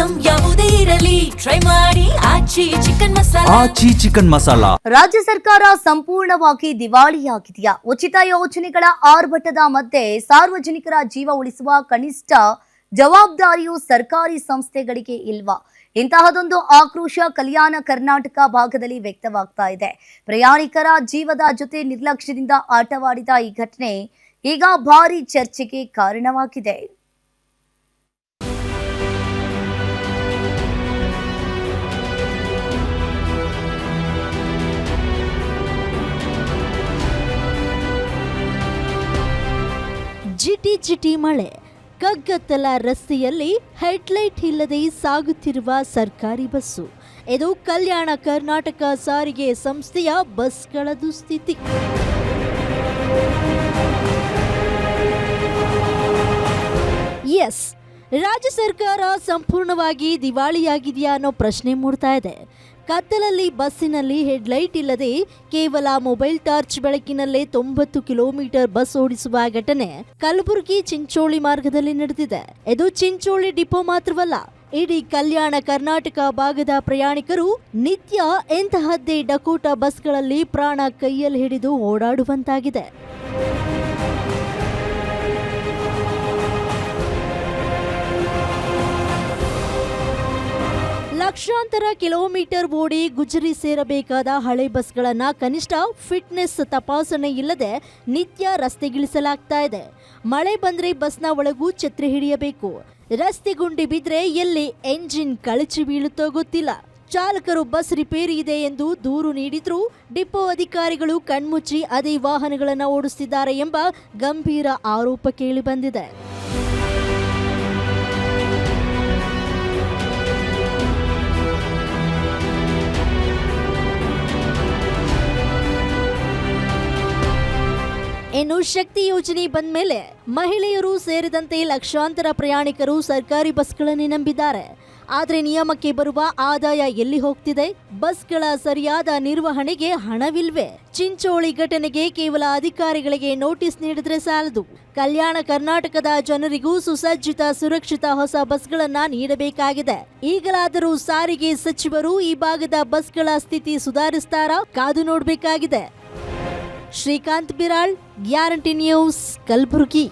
Item ಯಾವುದೇ ಇರಲಿ try ಮಾಡಿ ಆಚಿ ಚಿಕನ್ ಮಸಾಲಾ. ರಾಜ್ಯ ಸರ್ಕಾರ ಸಂಪೂರ್ಣವಾಗಿ ದಿವಾಳಿಯಾಗಿದೆಯಾ? ಉಚಿತ ಯೋಜನೆಗಳ ಆರ್ಭಟದ ಮಧ್ಯೆ ಸಾರ್ವಜನಿಕರ ಜೀವ ಉಳಿಸುವ ಕನಿಷ್ಠ ಜವಾಬ್ದಾರಿಯು ಸರ್ಕಾರಿ ಸಂಸ್ಥೆಗಳಿಗೆ ಇಲ್ವಾ? ಇಂತಹದೊಂದು ಆಕ್ರೋಶ ಕಲ್ಯಾಣ ಕರ್ನಾಟಕ ಭಾಗದಲ್ಲಿ ವ್ಯಕ್ತವಾಗ್ತಾ ಇದೆ. ಪ್ರಯಾಣಿಕರ ಜೀವದ ಜೊತೆ ನಿರ್ಲಕ್ಷ್ಯದಿಂದ ಆಟವಾಡಿದ ಈ ಘಟನೆ ಈಗ ಭಾರಿ ಚರ್ಚೆಗೆ ಕಾರಣವಾಗಿದೆ. ಜಿಟಿ ಮಳೆ, ಕಗ್ಗತ್ತಲ ರಸ್ತೆಯಲ್ಲಿ ಹೆಡ್ಲೈಟ್ ಇಲ್ಲದೆ ಸಾಗುತ್ತಿರುವ ಸರ್ಕಾರಿ ಬಸ್ಸು. ಇದು ಕಲ್ಯಾಣ ಕರ್ನಾಟಕ ಸಾರಿಗೆ ಸಂಸ್ಥೆಯ ಬಸ್ಗಳ ದುಸ್ಥಿತಿ. ಎಸ್, ರಾಜ್ಯ ಸರ್ಕಾರ ಸಂಪೂರ್ಣವಾಗಿ ದಿವಾಳಿಯಾಗಿದೆಯಾ ಅನ್ನೋ ಪ್ರಶ್ನೆ ಮೂಡ್ತಾ ಇದೆ. ಕತ್ತಲಲ್ಲಿ ಬಸ್ಸಿನಲ್ಲಿ ಹೆಡ್ಲೈಟ್ ಇಲ್ಲದೆ ಕೇವಲ ಮೊಬೈಲ್ ಟಾರ್ಚ್ ಬೆಳಕಿನಲ್ಲೇ 90 ಕಿಲೋಮೀಟರ್ ಬಸ್ ಓಡಿಸುವ ಘಟನೆ ಕಲಬುರಗಿ ಚಿಂಚೋಳಿ ಮಾರ್ಗದಲ್ಲಿ ನಡೆದಿದೆ. ಇದು ಚಿಂಚೋಳಿ ಡಿಪೋ ಮಾತ್ರವಲ್ಲ, ಇಡೀ ಕಲ್ಯಾಣ ಕರ್ನಾಟಕ ಭಾಗದ ಪ್ರಯಾಣಿಕರು ನಿತ್ಯ ಎಂತಹದ್ದೇ ಡಕೋಟಾ ಬಸ್ಗಳಲ್ಲಿ ಪ್ರಾಣ ಕೈಯಲ್ಲಿ ಹಿಡಿದು ಓಡಾಡುವಂತಾಗಿದೆ. ಲಕ್ಷಾಂತರ ಕಿಲೋಮೀಟರ್ ಓಡಿ ಗುಜರಿ ಸೇರಬೇಕಾದ ಹಳೆ ಬಸ್ಗಳನ್ನ ಕನಿಷ್ಠ ಫಿಟ್ನೆಸ್ ತಪಾಸಣೆ ಇಲ್ಲದೆ ನಿತ್ಯ ರಸ್ತೆಗಿಳಿಸಲಾಗ್ತಾ ಇದೆ. ಮಳೆ ಬಂದ್ರೆ ಬಸ್ನ ಒಳಗೂ ಛತ್ರಿ ಹಿಡಿಯಬೇಕು. ರಸ್ತೆ ಗುಂಡಿ ಬಿದ್ರೆ ಎಲ್ಲಿ ಎಂಜಿನ್ ಕಳಚಿ ಬೀಳುತ್ತೋ ಗೊತ್ತಿಲ್ಲ. ಚಾಲಕರು ಬಸ್ ರಿಪೇರಿ ಇದೆ ಎಂದು ದೂರು ನೀಡಿದ್ರೂ ಡಿಪೋ ಅಧಿಕಾರಿಗಳು ಕಣ್ಮುಚ್ಚಿ ಅದೇ ವಾಹನಗಳನ್ನು ಓಡಿಸುತ್ತಿದ್ದಾರೆ ಎಂಬ ಗಂಭೀರ ಆರೋಪ ಕೇಳಿಬಂದಿದೆ. ಇನ್ನು ಶಕ್ತಿ ಯೋಜನೆ ಬಂದ ಮೇಲೆ ಮಹಿಳೆಯರು ಸೇರಿದಂತೆ ಲಕ್ಷಾಂತರ ಪ್ರಯಾಣಿಕರು ಸರ್ಕಾರಿ ಬಸ್ಗಳನ್ನೇ ನಂಬಿದ್ದಾರೆ. ಆದರೆ ನಿಯಮಕ್ಕೆ ಬರುವ ಆದಾಯ ಎಲ್ಲಿ ಹೋಗ್ತಿದೆ? ಬಸ್ಗಳ ಸರಿಯಾದ ನಿರ್ವಹಣೆಗೆ ಹಣವಿಲ್ವೇ? ಚಿಂಚೋಳಿ ಘಟನೆಗೆ ಕೇವಲ ಅಧಿಕಾರಿಗಳಿಗೆ ನೋಟಿಸ್ ನೀಡಿದ್ರೆ ಸಾಲದು. ಕಲ್ಯಾಣ ಕರ್ನಾಟಕದ ಜನರಿಗೂ ಸುಸಜ್ಜಿತ ಸುರಕ್ಷಿತ ಹೊಸ ಬಸ್ಗಳನ್ನ ನೀಡಬೇಕಾಗಿದೆ. ಈಗಲಾದರೂ ಸಾರಿಗೆ ಸಚಿವರು ಈ ಭಾಗದ ಬಸ್ಗಳ ಸ್ಥಿತಿ ಸುಧಾರಿಸ್ತಾರಾ? ಕಾದು ನೋಡಬೇಕಾಗಿದೆ. Srikanth Biral, guarantee news, Kalaburagi.